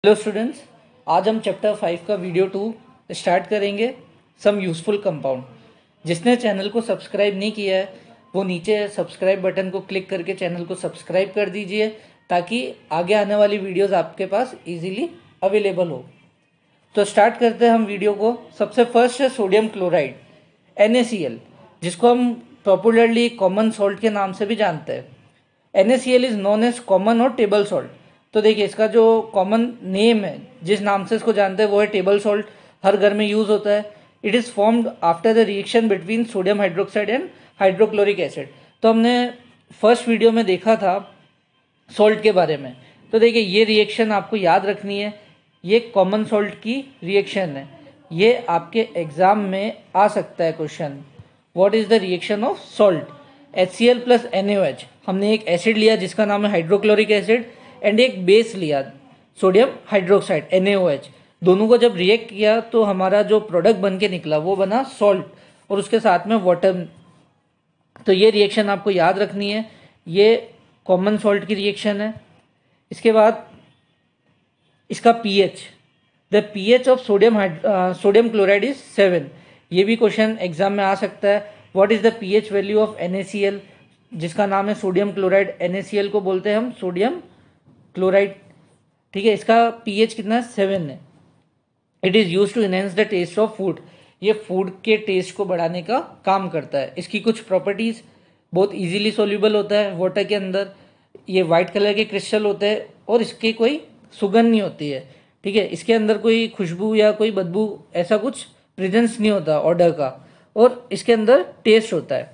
Hello students, आज हम chapter 5 का वीडियो 2 स्टार्ट करेंगे। सम यूज़फुल कंपाउंड। जिसने चैनल को सब्सक्राइब नहीं किया है वो नीचे सब्सक्राइब बटन को क्लिक करके चैनल को सब्सक्राइब कर दीजिए ताकि आगे आने वाली वीडियोस आपके पास इजीली अवेलेबल हो। तो स्टार्ट करते हैं हम वीडियो को। सबसे फर्स्ट है सोडियम क्लोराइड NaCl, जिसको हम पॉपुलरली कॉमन सॉल्ट के नाम से भी जानते हैं। NaCl is known as common और टेबल सॉल्ट। तो देखिए, इसका जो कॉमन नेम है, जिस नाम से इसको जानते हैं, वो है टेबल सॉल्ट। हर घर में यूज़ होता है। It is formed after the reaction between sodium hydroxide and hydrochloric acid. तो हमने फर्स्ट वीडियो में देखा था सॉल्ट के बारे में। तो देखिए, ये रिएक्शन आपको याद रखनी है। ये कॉमन सॉल्ट की रिएक्शन है। ये आपके एग्जाम में आ सकता है question. What is the reaction of salt? HCl plus NaOH। हमने एक एसिड लिया जिसका नाम है हाइड्रोक्लोरिक एसिड एंड एक बेस लिया सोडियम हाइड्रोक्साइड NaOH। दोनों को जब रिएक्ट किया तो हमारा जो प्रोडक्ट बन के निकला वो बना सॉल्ट और उसके साथ में वाटर। तो ये रिएक्शन आपको याद रखनी है। ये कॉमन सॉल्ट की रिएक्शन है। इसके बाद इसका pH, the pH of sodium chloride is 7। ये भी क्वेश्चन एग्जाम में आ सकता है। What is the pH value of NaCl, जिसका नाम है सोडियम क्लोराइड। NaCl को बोलते हैं हम सोडियम क्लोराइड। ठीक है, इसका pH कितना है? 7 है। It is use to enhance the taste of food. ये फूड के टेस्ट को बढ़ाने का काम करता है। इसकी कुछ प्रॉपर्टीज़, बहुत इजीली सॉल्यूबल होता है वाटर के अंदर। ये वाइट कलर के क्रिस्टल होते हैं और इसकी कोई सुगंध नहीं होती है। ठीक है, इसके अंदर कोई खुशबू या कोई बदबू ऐसा कुछ प्रेजेंस नहीं होता ऑर्डर का, और इसके अंदर टेस्ट होता है।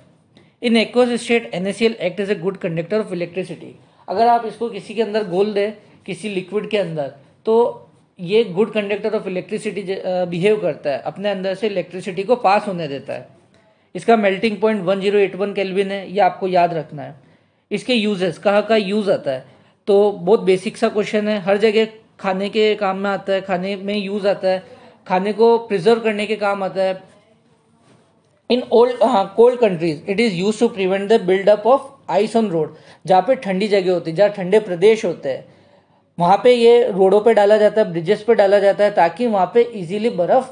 In aqueous state NaCl act as a good conductor of electricity. अगर आप इसको किसी के अंदर घोल दें, किसी लिक्विड के अंदर, तो ये good conductor of electricity behave करता है, अपने अंदर से इलेक्ट्रिसिटी को पास होने देता है। इसका मेल्टिंग पॉइंट 1081 केल्विन है, ये आपको याद रखना है। इसके यूजेस, कहाँ का यूज़ आता है, तो बहुत बेसिक सा क्वेश्चन है। हर जगह खाने के काम में आता है, खाने में यूज़ आता है, खाने को प्रिजर्व करने के काम आता है। In cold countries it is use to prevent the buildup of ice on road. जहाँ पे ठंडी जगह होती है, जहाँ ठंडे प्रदेश होते हैं, वहाँ पे ये रोडों पे डाला जाता है, ब्रिजेस पे डाला जाता है, ताकि वहाँ पे इजीली बर्फ़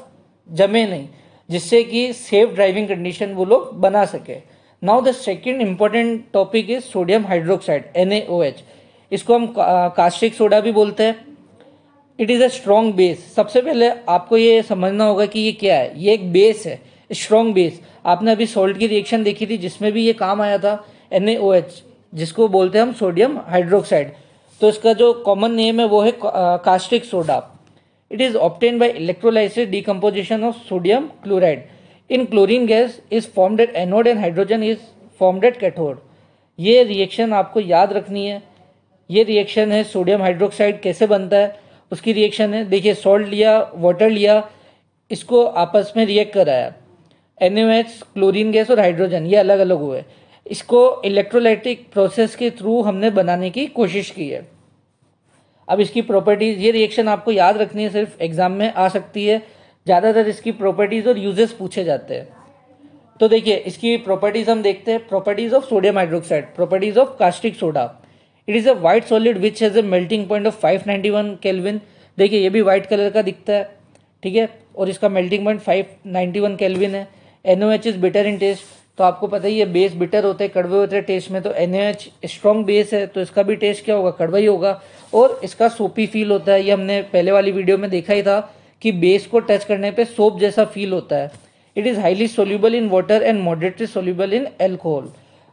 जमे नहीं, जिससे कि सेफ ड्राइविंग कंडीशन वो लोग बना सके। Now the second important topic is sodium hydroxide NaOH। इसको हम कास्टिक सोडा भी बोलते हैं। It is a strong base. सबसे पहले आपको ये समझना होगा कि ये क्या है। ये एक बेस है, स्ट्रॉन्ग बेस। आपने अभी सॉल्ट की रिएक्शन देखी थी जिसमें भी ये काम आया था, NaOH, जिसको बोलते हैं हम सोडियम हाइड्रोक्साइड। तो इसका जो कॉमन नेम है वो है caustic soda. It is obtained by electrolysis decomposition of sodium chloride in chlorine gas is formed at anode and hydrogen is formed at cathode. ये रिएक्शन आपको याद रखनी है। ये रिएक्शन है सोडियम हाइड्रोक्साइड कैसे बनता है उसकी रिएक्शन है। देखिए, सॉल्ट लिया, वाटर लिया, इसको आपस में रिएक्ट कराया। NaOH, क्लोरीन गैस और हाइड्रोजन ये अलग अलग हुए। इसको इलेक्ट्रोलाइटिक प्रोसेस के थ्रू हमने बनाने की कोशिश की है। अब इसकी प्रॉपर्टीज़, ये रिएक्शन आपको याद रखनी है, सिर्फ एग्जाम में आ सकती है। ज़्यादातर इसकी प्रॉपर्टीज़ और यूजेस पूछे जाते हैं। तो देखिए, इसकी प्रॉपर्टीज़ हम देखते हैं। Properties of sodium hydroxide, properties of caustic soda. It is a white solid which has a melting point of 591 kelvin. देखिए, ये भी वाइट कलर का दिखता है, ठीक है, और इसका मेल्टिंग पॉइंट 591 केल्विन है। NaOH is bitter in taste. तो आपको पता ही है, बेस बिटर होते हैं, कड़वे होते हैं टेस्ट में। तो NaOH स्ट्रॉन्ग बेस है, तो इसका भी टेस्ट क्या होगा? कड़वा ही होगा। और इसका सोपी फील होता है। ये हमने पहले वाली वीडियो में देखा ही था कि बेस को टच करने पे सोप जैसा फील होता है। It is highly soluble in water and moderately soluble in alcohol.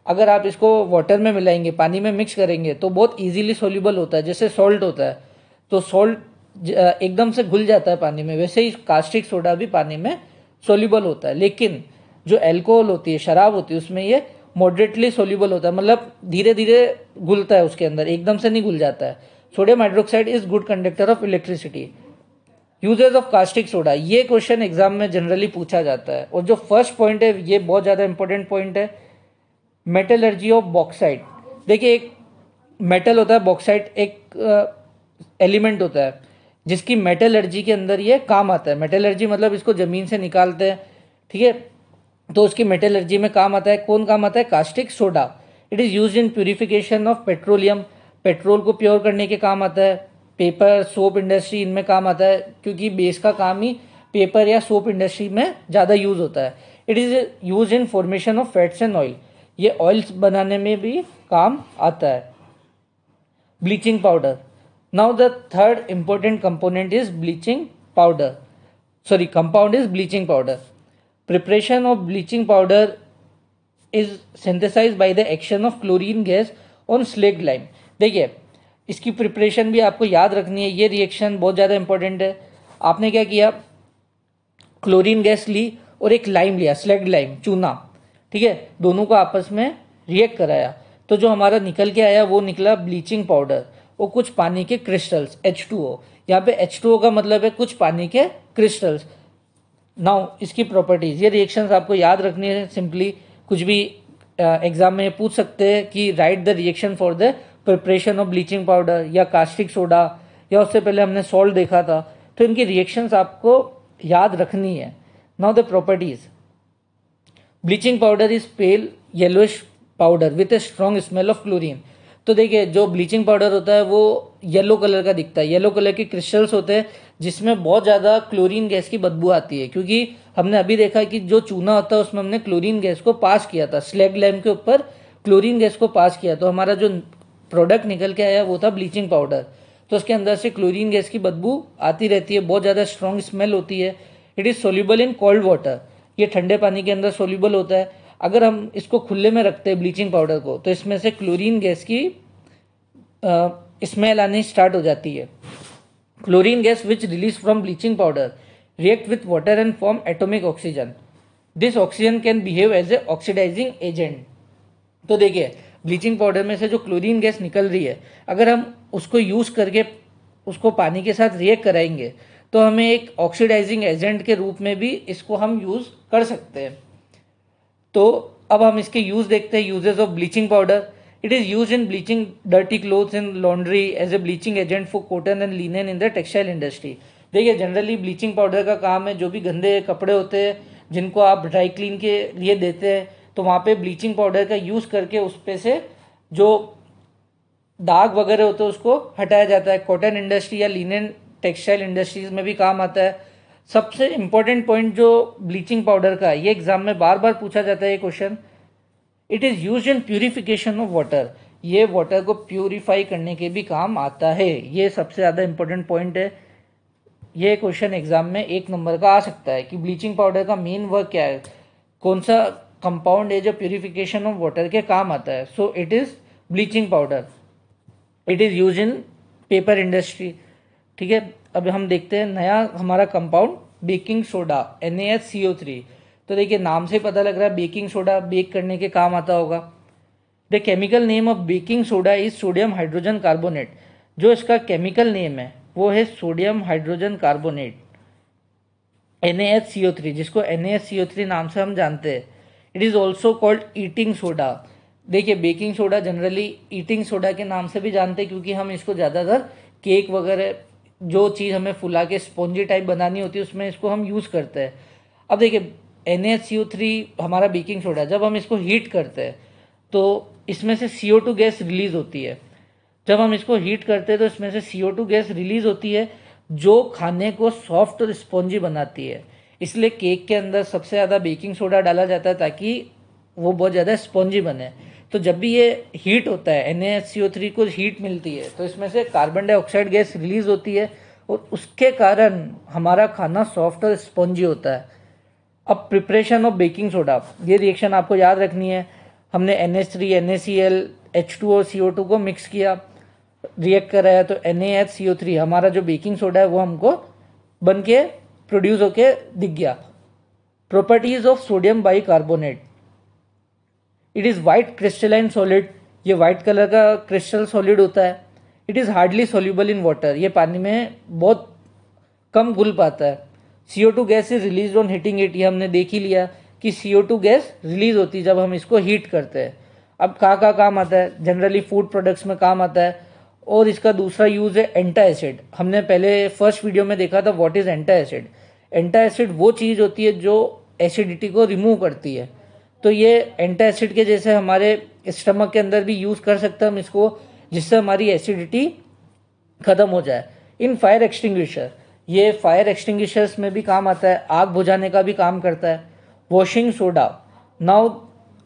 अगर आप इसको वाटर में मिलाएंगे, पानी में मिक्स करेंगे, तो बहुत ईजिली सोल्यूबल होता है, जैसे सॉल्ट होता है। तो सॉल्ट एकदम से घुल जाता है पानी में, वैसे ही कास्टिक सोडा भी पानी में सोल्यूबल होता है। लेकिन जो एल्कोहल होती है, शराब होती है, उसमें ये मॉडरेटली सोल्यूबल होता है, मतलब धीरे धीरे घुलता है उसके अंदर, एकदम से नहीं घुल जाता है। Sodium hydroxide is good conductor of electricity. Uses of caustic soda, ये क्वेश्चन एग्जाम में जनरली पूछा जाता है। और जो फर्स्ट पॉइंट है ये बहुत ज़्यादा इंपॉर्टेंट पॉइंट है, मेटलर्जी ऑफ बॉक्साइट। देखिए, एक मेटल होता है, बॉक्साइट एक एलिमेंट होता है जिसकी मेटलर्जी के अंदर ये काम आता है। मेटलर्जी मतलब इसको ज़मीन से निकालते हैं, ठीक है, तो उसकी मेटलर्जी में काम आता है। कौन काम आता है? Caustic soda. It is used in purification of petroleum. Petrol को प्योर करने के काम आता है। पेपर, सोप इंडस्ट्री, इनमें काम आता है, क्योंकि बेस का काम ही पेपर या सोप इंडस्ट्री में ज़्यादा यूज़ होता है। It is use in formation of fats and oil, ये ऑयल्स बनाने में भी काम आता है। Bleaching powder, now the third important component is bleaching powder, sorry compound is bleaching powder. Preparation of bleaching powder is synthesised by the action of chlorine gas on slaked lime. देखिए इसकी preparation भी आपको याद रखनी है, ये reaction बहुत ज़्यादा इंपॉर्टेंट है। आपने क्या किया, क्लोरीन गैस ली और एक लाइम लिया, स्लेक्ड लाइम, चूना, ठीक है, दोनों को आपस में रिएक्ट कराया, तो जो हमारा निकल के आया वो निकला ब्लीचिंग पाउडर और कुछ पानी के क्रिस्टल्स, H2O। यहाँ पे H2O का मतलब है कुछ पानी के क्रिस्टल्स। नाउ इसकी प्रॉपर्टीज, ये रिएक्शंस आपको याद रखनी है। सिंपली कुछ भी एग्जाम में पूछ सकते हैं कि right the reaction for the preparation of bleaching powder या कास्टिक सोडा, या उससे पहले हमने सॉल्ट देखा था, तो इनकी रिएक्शंस आपको याद रखनी है। Now the properties, bleaching powder is pail yellowish powder with a strong smell of chlorine. तो देखिए जो ब्लीचिंग पाउडर होता है वो येलो कलर का दिखता है, येलो कलर के क्रिस्टल्स होते हैं जिसमें बहुत ज़्यादा क्लोरीन गैस की बदबू आती है, क्योंकि हमने अभी देखा कि जो चूना होता है उसमें हमने क्लोरीन गैस को पास किया था, स्लैग लैम्प के ऊपर क्लोरीन गैस को पास किया, तो हमारा जो प्रोडक्ट निकल के आया वो था ब्लीचिंग पाउडर। तो उसके अंदर से क्लोरीन गैस की बदबू आती रहती है, बहुत ज़्यादा स्ट्रॉन्ग स्मेल होती है। It is soluble in cold water, ये ठंडे पानी के अंदर सोल्यूबल होता है। अगर हम इसको खुले में रखते हैं ब्लीचिंग पाउडर को, तो इसमें से क्लोरीन गैस की स्मेल आनी स्टार्ट हो जाती है। Chlorine gas which release from bleaching powder react with water and form atomic oxygen. This oxygen can behave as a oxidizing agent. तो देखिए ब्लीचिंग पाउडर में से जो क्लोरीन गैस निकल रही है, अगर हम उसको यूज़ करके उसको पानी के साथ रिएक्ट कराएंगे तो हमें एक ऑक्सीडाइजिंग एजेंट के रूप में भी इसको हम यूज़ कर सकते हैं। तो अब हम इसके यूज़ देखते हैं, uses of bleaching powder. It is use in bleaching dirty clothes in laundry as a bleaching agent for cotton and linen in the textile industry. देखिए जनरली ब्लीचिंग पाउडर का काम है, जो भी गंदे कपड़े होते हैं जिनको आप ड्राई क्लीन के लिए देते हैं, तो वहाँ पे ब्लीचिंग पाउडर का यूज़ करके उस पे से जो दाग वगैरह होते हैं उसको हटाया जाता है। कॉटन इंडस्ट्री या लिनेन टेक्सटाइल इंडस्ट्रीज में भी काम आता है। सबसे इम्पोर्टेंट पॉइंट जो ब्लीचिंग पाउडर का है, ये एग्जाम में बार बार पूछा जाता है ये question, it is use in purification of water. ये वाटर को प्यूरिफाई करने के भी काम आता है, ये सबसे ज़्यादा इंपॉर्टेंट पॉइंट है। ये क्वेश्चन एग्जाम में 1 नंबर का आ सकता है कि ब्लीचिंग पाउडर का मेन वर्क क्या है, कौन सा कंपाउंड है जो प्यूरिफिकेशन ऑफ वाटर के काम आता है। So it is bleaching powder. It is use in paper industry, ठीक है। अब हम देखते हैं नया हमारा कंपाउंड बेकिंग सोडा, NaHCO3। तो देखिए नाम से पता लग रहा है बेकिंग सोडा बेक करने के काम आता होगा। The chemical name of baking soda is sodium hydrogen carbonate. जो इसका केमिकल नेम है वो है सोडियम हाइड्रोजन कार्बोनेट, NaHCO3, जिसको NaHCO3 नाम से हम जानते हैं। It is also called eating soda. देखिए baking soda generally eating soda के नाम से भी जानते हैं, क्योंकि हम इसको ज़्यादातर केक वगैरह जो चीज़ हमें फुला के स्पॉन्जी टाइप बनानी होती है उसमें इसको हम यूज़ करते हैं। अब देखिए NaHCO3 हमारा बेकिंग सोडा, जब हम इसको हीट करते हैं तो इसमें से CO2 गैस रिलीज होती है। जब हम इसको हीट करते हैं तो इसमें से CO2 गैस रिलीज होती है जो खाने को सॉफ्ट और स्पॉन्जी बनाती है। इसलिए केक के अंदर सबसे ज़्यादा बेकिंग सोडा डाला जाता है ताकि वो बहुत ज़्यादा स्पॉन्जी बने। तो जब भी ये हीट होता है, NaHCO3 को हीट मिलती है तो इसमें से कार्बन डाइऑक्साइड गैस रिलीज होती है और उसके कारण हमारा खाना सॉफ्ट और स्पॉन्जी होता है। अब प्रिपरेशन ऑफ बेकिंग सोडा, ये रिएक्शन आपको याद रखनी है। हमने NH3, NaCl, H2O, CO2 को मिक्स किया, रिएक्ट कराया, तो NaHCO3 हमारा जो बेकिंग सोडा है वो हमको बन के प्रोड्यूस होके दिख गया। Properties of sodium bicarbonate, it is white crystalline solid. ये वाइट कलर का क्रिस्टल सॉलिड होता है। It is hardly soluble in water, ये पानी में बहुत कम घुल पाता है। CO2 gas is release on heating it, ये हमने देख ही लिया कि CO2 गैस रिलीज होती है जब हम इसको हीट करते हैं। अब कहाँ काम आता है, जनरली फूड प्रोडक्ट्स में काम आता है। और इसका दूसरा यूज़ है एंटाएसिड। हमने पहले फर्स्ट वीडियो में देखा था व्हाट इज़ एंटाएसिड। एंटाएसिड वो चीज़ होती है जो एसिडिटी को रिमूव करती है। तो ये एंटाएसिड के जैसे हमारे स्टमक के अंदर भी यूज़ कर सकते हैं हम इसको, जिससे हमारी एसिडिटी ख़त्म हो जाए। इन फायर एक्सटिंग्विशर, ये फायर एक्सटिंग्विशर्स में भी काम आता है, आग बुझाने का भी काम करता है। Washing soda, now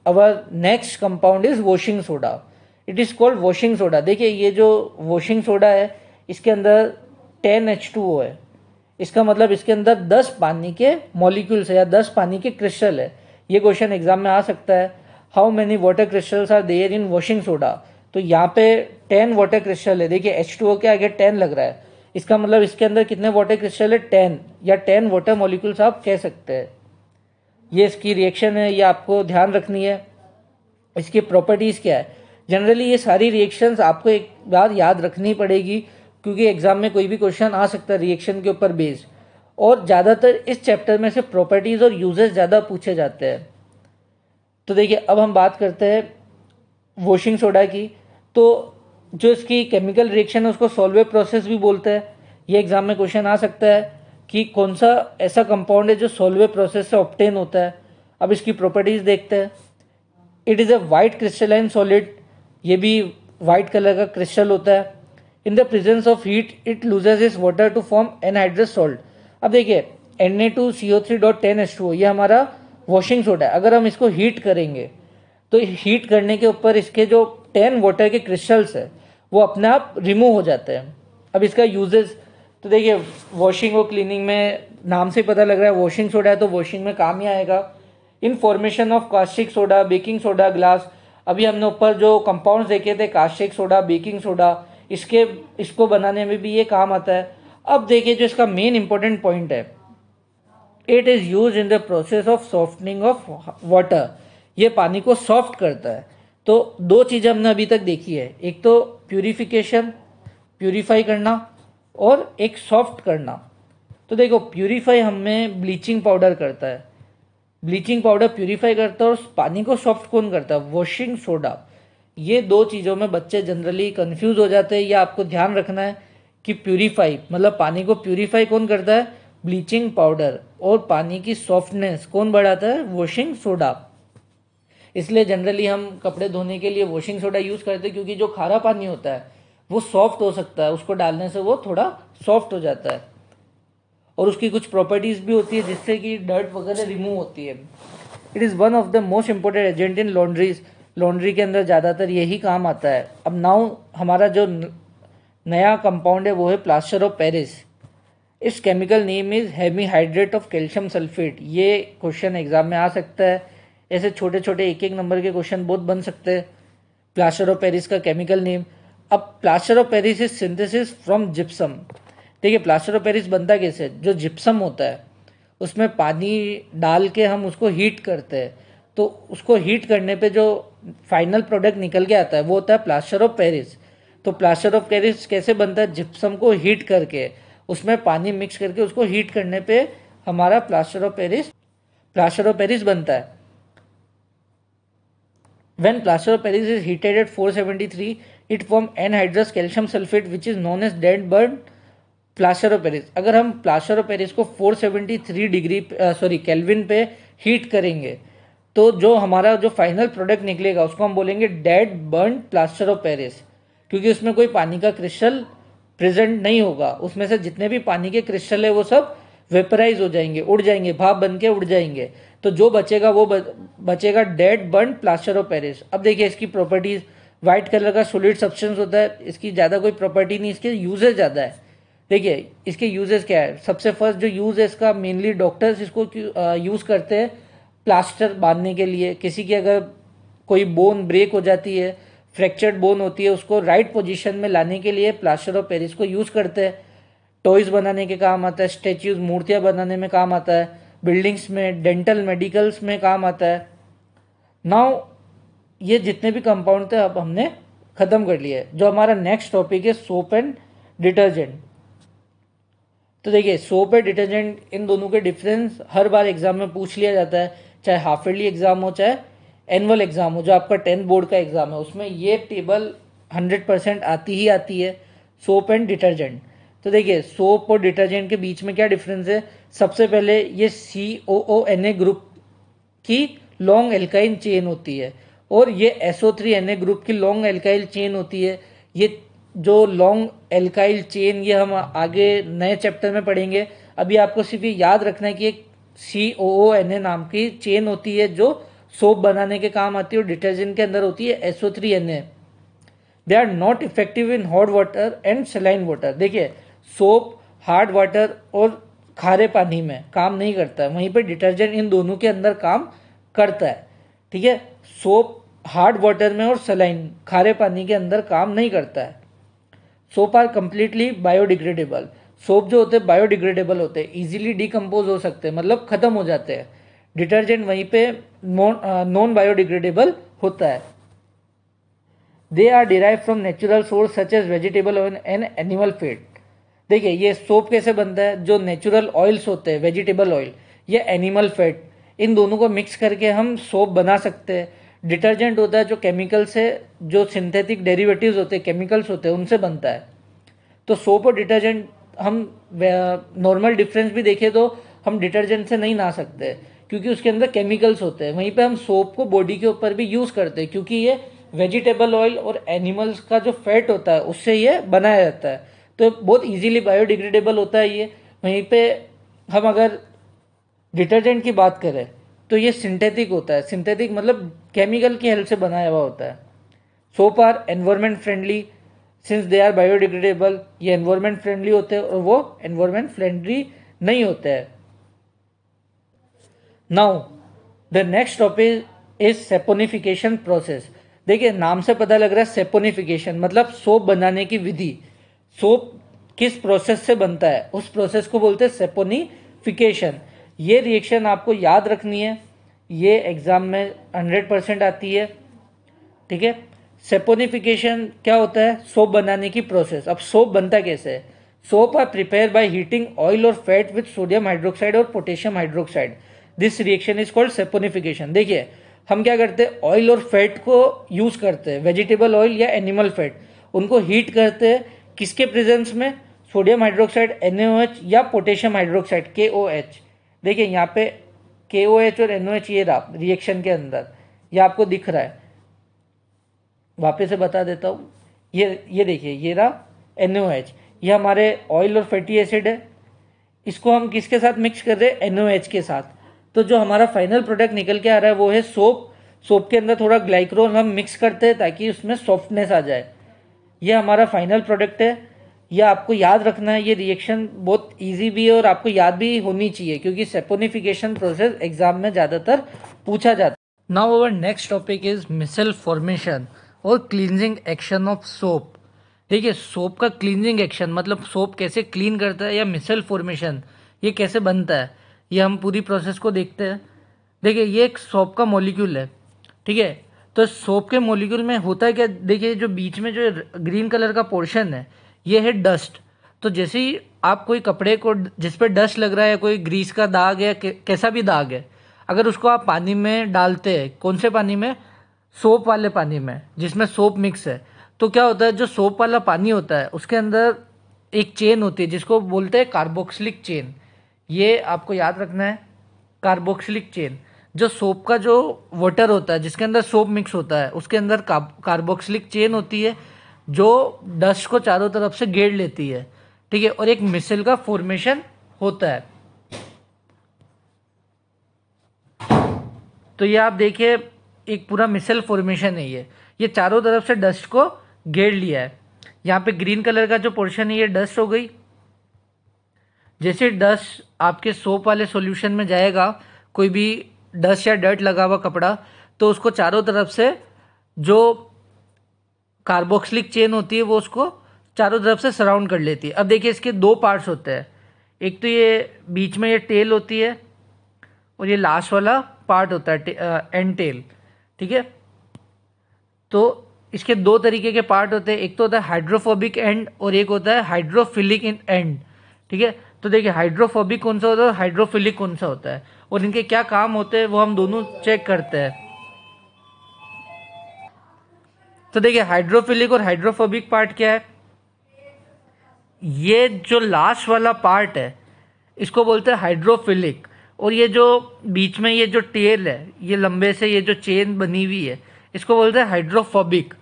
our next compound is washing soda, it is called washing soda. देखिए ये जो वॉशिंग सोडा है इसके अंदर 10H2O है, इसका मतलब इसके अंदर 10 पानी के मॉलिक्यूल्स है या 10 पानी के क्रिस्टल है। ये क्वेश्चन एग्जाम में आ सकता है, how many water crystals are there in washing soda. तो यहाँ पे 10 वाटर क्रिस्टल है। देखिए H2O के आगे 10 लग रहा है, इसका मतलब इसके अंदर कितने वाटर क्रिस्टल है, 10 या 10 वाटर मॉलिक्यूल्स आप कह सकते हैं। ये इसकी रिएक्शन है, ये आपको ध्यान रखनी है। इसकी प्रॉपर्टीज़ क्या है, जनरली ये सारी रिएक्शंस आपको एक बार याद रखनी पड़ेगी क्योंकि एग्जाम में कोई भी क्वेश्चन आ सकता है रिएक्शन के ऊपर बेस्ड, और ज़्यादातर इस चैप्टर में से प्रॉपर्टीज़ और यूजेस ज़्यादा पूछे जाते हैं। तो देखिए अब हम बात करते हैं वॉशिंग सोडा की। तो जो इसकी केमिकल रिएक्शन है उसको सॉल्वे प्रोसेस भी बोलते हैं। ये एग्जाम में क्वेश्चन आ सकता है कि कौन सा ऐसा कंपाउंड है जो सॉल्वे प्रोसेस से ऑब्टेन होता है। अब इसकी प्रॉपर्टीज़ देखते हैं। It is a white crystalline solid, ये भी वाइट कलर का क्रिस्टल होता है। In the presence of heat it loses its water to form anhydrous salt. अब देखिए Na2CO3.10H2O ये हमारा वॉशिंग सोडा है। अगर हम इसको हीट करेंगे तो हीट करने के ऊपर इसके जो 10 वाटर के क्रिस्टल्स है वो अपने आप रिमूव हो जाते हैं। अब इसका यूजेस तो देखिए वॉशिंग और क्लीनिंग में नाम से पता लग रहा है वॉशिंग सोडा है तो वॉशिंग में काम ही आएगा। इन formation of caustic soda, baking soda, glass, अभी हमने ऊपर जो कंपाउंड्स देखे थे कास्टिक सोडा, बेकिंग सोडा, इसको बनाने में भी ये काम आता है। अब देखिए जो इसका मेन इंपॉर्टेंट पॉइंट है, it is use in the process of softening of water, ये पानी को सॉफ्ट करता है। तो दो चीज़ें हमने अभी तक देखी है, एक तो प्यूरिफिकेशन, प्यूरिफाई करना, और एक सॉफ्ट करना। तो देखो प्यूरिफाई हमें ब्लीचिंग पाउडर करता है, ब्लीचिंग पाउडर प्यूरिफाई करता है, और पानी को सॉफ्ट कौन करता है, वॉशिंग सोडा। ये दो चीज़ों में बच्चे जनरली कंफ्यूज हो जाते हैं। ये आपको ध्यान रखना है कि प्यूरिफाई मतलब पानी को प्यूरिफाई कौन करता है, ब्लीचिंग पाउडर, और पानी की सॉफ्टनेस कौन बढ़ाता है, वॉशिंग सोडा। इसलिए जनरली हम कपड़े धोने के लिए वॉशिंग सोडा यूज़ करते हैं क्योंकि जो खारा पानी होता है वो सॉफ्ट हो सकता है, उसको डालने से वो थोड़ा सॉफ्ट हो जाता है, और उसकी कुछ प्रॉपर्टीज़ भी होती है जिससे कि डर्ट वगैरह रिमूव होती है। It is one of the most important agent in laundries, laundry के अंदर ज़्यादातर यही काम आता है। अब नाउ हमारा जो नया कंपाउंड है वो है प्लास्टर ऑफ पेरिस। इस chemical name is hemihydrate of calcium sulphate. ये क्वेश्चन एग्जाम में आ सकता है, ऐसे छोटे छोटे एक एक नंबर के क्वेश्चन बहुत बन सकते हैं। प्लास्टर ऑफ पेरिस का केमिकल नेम। अब plaster of Paris is synthesis from gypsum. देखिए प्लास्टर ऑफ पेरिस बनता कैसे, जो जिप्सम होता है उसमें पानी डाल के हम उसको हीट करते हैं, तो उसको हीट करने पे जो फाइनल प्रोडक्ट निकल के आता है वो होता है प्लास्टर ऑफ पेरिस। तो प्लास्टर ऑफ पेरिस कैसे बनता है, जिप्सम को हीट करके उसमें पानी मिक्स करके उसको हीट करने पे हमारा प्लास्टर ऑफ पेरिस बनता है। When plaster of Paris is heated at 473, it form anhydrous calcium sulfate which is known as dead burnt plaster of Paris. अगर हम प्लास्टर ऑफ पेरिस को 473 डिग्री केल्विन पे हीट करेंगे तो जो हमारा जो फाइनल प्रोडक्ट निकलेगा उसको हम बोलेंगे dead burn plaster of Paris, क्योंकि उसमें कोई पानी का क्रिस्टल प्रेजेंट नहीं होगा। उसमें से जितने भी पानी के क्रिस्टल है वो सब वेपराइज हो जाएंगे, उड़ जाएंगे, भाप बन के उड़ जाएंगे। तो जो बचेगा वो बचेगा dead burn plaster of Paris. अब देखिए इसकी प्रॉपर्टीज, वाइट कलर का सॉलिड सब्सटेंस होता है, इसकी ज़्यादा कोई प्रॉपर्टी नहीं, इसके यूजेस ज़्यादा है। देखिए इसके यूजेस क्या है, सबसे फर्स्ट जो यूज़ है इसका, मेनली डॉक्टर्स इसको यूज़ करते हैं प्लास्टर बांधने के लिए। किसी की अगर कोई बोन ब्रेक हो जाती है, फ्रैक्चर्ड बोन होती है, उसको राइट पोजीशन में लाने के लिए प्लास्टर ऑफ पेरिस को यूज़ करते हैं। टॉयज़ बनाने के काम आता है, स्टैच्यूज मूर्तियाँ बनाने में काम आता है, बिल्डिंग्स में, डेंटल मेडिकल्स में काम आता है। नाउ ये जितने भी कंपाउंड थे अब हमने ख़त्म कर लिए। जो हमारा नेक्स्ट टॉपिक है सोप एंड डिटर्जेंट। तो देखिए सोप एंड डिटर्जेंट, इन दोनों के डिफरेंस हर बार एग्जाम में पूछ लिया जाता है, चाहे हाफ ईयरली एग्जाम हो चाहे एनुअल एग्जाम हो। जो आपका 10th बोर्ड का एग्जाम है उसमें ये टेबल 100% आती ही आती है, सोप एंड डिटर्जेंट। तो देखिए सोप और डिटर्जेंट के बीच में क्या डिफरेंस है। सबसे पहले ये COONA ग्रुप की लॉन्ग एल्काइल चेन होती है और ये SO3Na ग्रुप की लॉन्ग एल्काइल चेन होती है। ये जो लॉन्ग एल्काइल चेन, ये हम आगे नए चैप्टर में पढ़ेंगे। अभी आपको सिर्फ ये याद रखना है कि एक COONA नाम की चेन होती है जो सोप बनाने के काम आती है, और डिटर्जेंट के अंदर होती है SO3Na। They are not effective in hot water and saline water. देखिए, सोप हार्ड वाटर और खारे पानी में काम नहीं करता है, वहीं पर डिटर्जेंट इन दोनों के अंदर काम करता है। ठीक है, सोप हार्ड वाटर में और सलाइन खारे पानी के अंदर काम नहीं करता है। Soap are completely biodegradable. Soap जो होते हैं बायोडिग्रेडेबल होते हैं, इजीली डिकम्पोज हो सकते हैं, मतलब खत्म हो जाते हैं। डिटर्जेंट वहीं पे नॉन बायोडिग्रेडेबल होता है। They are derive from natural source such as vegetable oil and animal fat. देखिए, ये सोप कैसे बनता है, जो नेचुरल ऑयल्स होते हैं, वेजिटेबल ऑयल या एनिमल फैट, इन दोनों को मिक्स करके हम सोप बना सकते हैं। डिटर्जेंट होता है जो केमिकल से, जो सिंथेटिक डेरिवेटिव्स होते हैं, केमिकल्स होते हैं, उनसे बनता है। तो सोप और डिटर्जेंट, हम नॉर्मल डिफरेंस भी देखें तो हम डिटर्जेंट से नहीं नहा सकते क्योंकि उसके अंदर केमिकल्स होते हैं। वहीं पे हम सोप को बॉडी के ऊपर भी यूज़ करते हैं क्योंकि ये वेजिटेबल ऑयल और एनिमल्स का जो फैट होता है उससे ये बनाया जाता है, तो बहुत इजीली बायोडिग्रेडेबल होता है ये। वहीं पे हम अगर डिटर्जेंट की बात करें तो ये सिंथेटिक होता है। सिंथेटिक मतलब केमिकल की हेल्प से बनाया हुआ होता है। Soap are environment friendly since they are biodegradable. ये एनवायरमेंट फ्रेंडली होते हैं और वो एनवायरमेंट फ्रेंडली नहीं होते हैं। Now the next topic is saponification process. देखिए, नाम से पता लग रहा है सेपोनिफिकेशन मतलब सोप बनाने की विधि। सोप किस प्रोसेस से बनता है, उस प्रोसेस को बोलते हैं सेपोनिफिकेशन। ये रिएक्शन आपको याद रखनी है, ये एग्जाम में 100% आती है। ठीक है, सेपोनिफिकेशन क्या होता है, सोप बनाने की प्रोसेस। अब सोप बनता कैसे है, soap are prepare by heating oil और फैट विद सोडियम हाइड्रोक्साइड और potassium hydroxide. This reaction is called saponification. देखिए, हम क्या करते हैं, ऑयल और फैट को यूज करते हैं, वेजिटेबल ऑयल या एनिमल फैट, उनको हीट करते हैं किसके प्रेजेंस में, सोडियम हाइड्रोक्साइड NaOH या पोटेशियम हाइड्रोक्साइड KOH। देखिए यहाँ पे KOH और NaOH ये रहा रिएक्शन के अंदर, ये आपको दिख रहा है। वापस से बता देता हूँ, ये देखिए, ये रहा NaOH, ये हमारे ऑयल और फैटी एसिड है। इसको हम किसके साथ मिक्स कर रहे हैं, NaOH के साथ। तो जो हमारा फाइनल प्रोडक्ट निकल के आ रहा है वो है सोप। सोप के अंदर थोड़ा ग्लाइक्रोल हम मिक्स करते हैं ताकि उसमें सॉफ्टनेस आ जाए। ये हमारा फाइनल प्रोडक्ट है। ये आपको याद रखना है, ये रिएक्शन बहुत इजी भी है और आपको याद भी होनी चाहिए क्योंकि सेपोनिफिकेशन प्रोसेस एग्जाम में ज़्यादातर पूछा जाता है। Now our next topic is micelle formation और क्लींजिंग एक्शन ऑफ सोप। देखिए, सोप का क्लींजिंग एक्शन मतलब सोप कैसे क्लीन करता है, या मिसल फॉर्मेशन ये कैसे बनता है, ये हम पूरी प्रोसेस को देखते हैं। देखिए, ये एक सोप का मॉलिक्यूल है। ठीक है, तो सोप के मॉलिक्यूल में होता है क्या, देखिए जो बीच में जो ग्रीन कलर का पोर्शन है ये है डस्ट। तो जैसे ही आप कोई कपड़े को जिस पे डस्ट लग रहा है, कोई ग्रीस का दाग है, कैसा भी दाग है, अगर उसको आप पानी में डालते हैं, कौन से पानी में, सोप वाले पानी में जिसमें सोप मिक्स है, तो क्या होता है, जो सोप वाला पानी होता है उसके अंदर एक चेन होती है जिसको बोलते हैं कार्बोक्सिलिक चेन। ये आपको याद रखना है, कार्बोक्सिलिक चेन। जो सोप का जो वाटर होता है जिसके अंदर सोप मिक्स होता है उसके अंदर कार्बोक्सिलिक चेन होती है जो डस्ट को चारों तरफ से घेर लेती है। ठीक है, और एक मिसल का फॉर्मेशन होता है। तो ये आप देखिए, एक पूरा मिसल फॉर्मेशन है ये चारों तरफ से डस्ट को घेर लिया है। यहाँ पे ग्रीन कलर का जो पोर्शन है ये डस्ट हो गई। जैसे डस्ट आपके सोप वाले सॉल्यूशन में जाएगा, कोई भी डस्ट या डर्ट लगा हुआ कपड़ा, तो उसको चारों तरफ से जो कार्बोक्सिलिक चेन होती है वो उसको चारों तरफ से सराउंड कर लेती है। अब देखिए, इसके दो पार्ट्स होते हैं, एक तो ये बीच में ये टेल होती है और ये लास्ट वाला पार्ट होता है एंड टेल। ठीक है, तो इसके दो तरीके के पार्ट होते हैं, एक तो होता है हाइड्रोफोबिक एंड और एक होता है हाइड्रोफिलिक एंड। ठीक है, तो देखिए हाइड्रोफोबिक कौन सा होता है, हाइड्रोफिलिक कौन सा होता है, और इनके क्या काम होते हैं वो हम दोनों चेक करते हैं। तो देखिए, हाइड्रोफिलिक और हाइड्रोफोबिक पार्ट क्या है, ये जो लास्ट वाला पार्ट है इसको बोलते हैं हाइड्रोफिलिक, और ये जो बीच में ये जो टेल है, ये लंबे से ये जो चेन बनी हुई है, इसको बोलते हैं हाइड्रोफोबिक।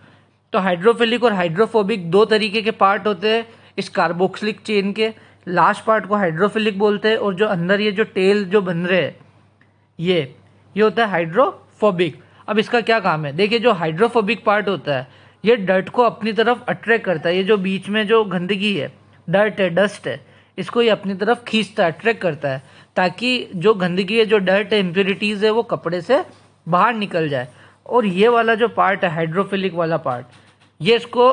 तो हाइड्रोफिलिक और हाइड्रोफोबिक दो तरीके के पार्ट होते हैं इस कार्बोक्सिलिक चेन के। लास्ट पार्ट को हाइड्रोफिलिक बोलते हैं और जो अंदर ये जो टेल जो बन रहे हैं ये होता है हाइड्रोफोबिक। अब इसका क्या काम है, देखिए जो हाइड्रोफोबिक पार्ट होता है ये डर्ट को अपनी तरफ अट्रैक्ट करता है। ये जो बीच में जो गंदगी है, डर्ट है, डस्ट है, इसको ये अपनी तरफ खींचता है, अट्रैक्ट करता है, ताकि जो गंदगी है, जो डर्ट है, इम्प्योरिटीज़ है, वो कपड़े से बाहर निकल जाए। और ये वाला जो पार्ट है हाइड्रोफिलिक वाला पार्ट, ये इसको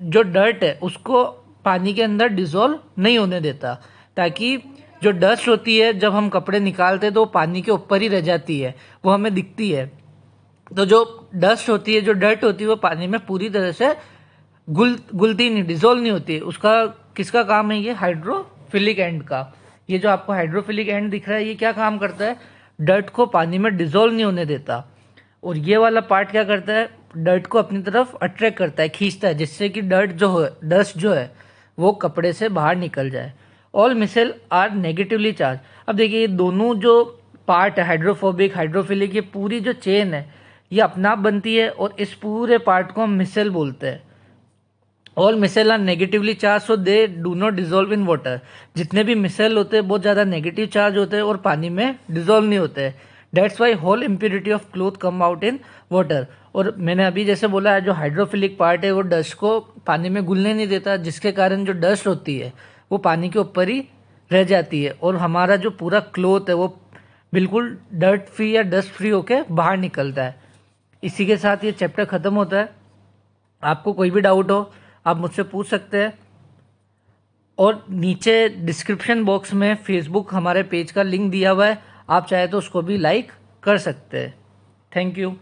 जो डर्ट है उसको पानी के अंदर डिसॉल्व नहीं होने देता, ताकि जो डस्ट होती है जब हम कपड़े निकालते हैं तो वो पानी के ऊपर ही रह जाती है, वो हमें दिखती है। तो जो डस्ट होती है, जो डर्ट होती है, वो पानी में पूरी तरह से घुलती नहीं, डिसॉल्व नहीं होती है। उसका किसका काम है, ये हाइड्रोफिलिक एंड का। ये जो आपको हाइड्रोफिलिक एंड दिख रहा है ये क्या काम करता है, डर्ट को पानी में डिसॉल्व नहीं होने देता। और ये वाला पार्ट क्या करता है, डर्ट को अपनी तरफ अट्रैक्ट करता है, खींचता है, जिससे कि डस्ट जो है वो कपड़े से बाहर निकल जाए। All micelle are negatively charge. अब देखिए ये दोनों जो पार्ट है, हाइड्रोफोबिक, हाइड्रोफिलिक, ये पूरी जो चेन है ये अपना आप बनती है और इस पूरे पार्ट को हम मिसेल बोलते हैं। All micelle are negatively charge so they do not dissolve in water. जितने भी मिसेल होते हैं बहुत ज़्यादा नेगेटिव चार्ज होते हैं और पानी में डिजोल्व नहीं होते हैं। That's why whole impurity of cloth come out in water. और मैंने अभी जैसे बोला है, जो हाइड्रोफिलिक पार्ट है वो डस्ट को पानी में घुलने नहीं देता, जिसके कारण जो डस्ट होती है वो पानी के ऊपर ही रह जाती है और हमारा जो पूरा क्लोथ है वो बिल्कुल डर्ट फ्री या डस्ट फ्री होके बाहर निकलता है। इसी के साथ ये चैप्टर ख़त्म होता है। आपको कोई भी डाउट हो आप मुझसे पूछ सकते हैं, और नीचे डिस्क्रिप्शन बॉक्स में फेसबुक हमारे पेज का लिंक दिया हुआ है, आप चाहे तो उसको भी लाइक कर सकते हैं। Thank you.